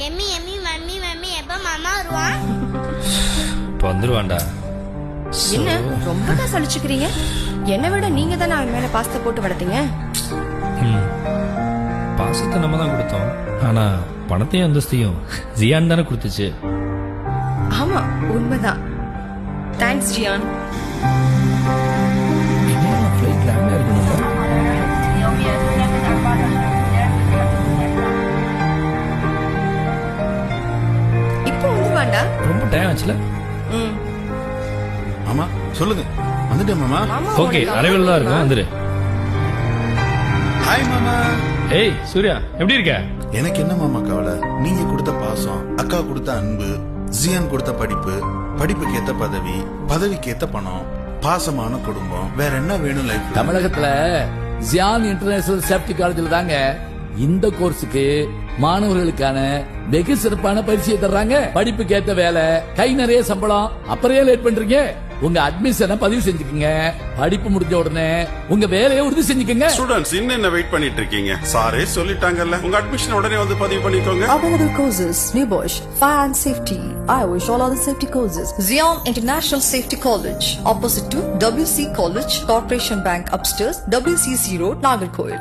Emmy Emmy mummy mummy எப்ப மாமா வருவான்? இப்போ வந்துருவான்டா. என்ன ரொம்ப தான் சலிச்சுக்கிறீங்க? என்னை விட நீங்க தானே அவன் மேல பாசத்தை போட்டு வளர்த்தீங்க. பாசத்தை நம்ம தான் கொடுத்தோம், ஆனா பணத்தையும் அந்தஸ்தையும் ஜியான் தானே கொடுத்துச்சு. ஆமா உண்மைதான். தேங்க்ஸ் ஜியான். இப்போ வந்துருவாண்டா. ரொம்ப டைம் ஆச்சுல. ஆமா சொல்லுங்க. வந்துட்டேன் மாமா. ஓகே, அரைவேல தான் இருக்கும், வந்துரு. ஹாய் மாமா. ஏய் சூர்யா, எப்படி இருக்க? எனக்கு என்ன மாமா கவலை? நீங்க கொடுத்த பாசம், அக்கா கொடுத்த அன்பு, ஜியான் கொடுத்த படிப்பு, படிப்புக்கு ஏத்த பதவி, பதவிக்கு ஏத்த பணம், பாசமான குடும்பம், வேற என்ன வேணும் லைஃப்? தமிழகத்துல ஜியான் இன்டர்நேஷனல் சேஃப்டி காலேஜ்ல தாங்க இந்த கோர்ஸுக்கு மாணவர்களுக்கான வெகு சிறப்பான பரிசையை தர்றாங்க. படிப்புக்கு ஏத்த வேலை, கை நிறைய சம்பளம். அப்புறம் லேட் பண்றீங்க? உங்க அட்மிஷனை பதிவு செஞ்சுக்கங்க. படிப்பு முடிஞ்ச உடனே உங்க வேலையை உறுதி செஞ்சுக்கங்க. ஸ்டூடண்ட்ஸ் இன்னும் என்ன வெயிட் பண்ணிட்டு இருக்கீங்க? சாரே சொல்லிட்டாங்கல்ல, உங்க அட்மிஷன் உடனே வந்து பதிவு பண்ணிக்கோங்க. Available courses: New Bosch, Fire and Safety, Irish, all other safety courses. Zion International Safety College, opposite to WC College, Corporation Bank upstairs, WCC Road, Nagarkoil.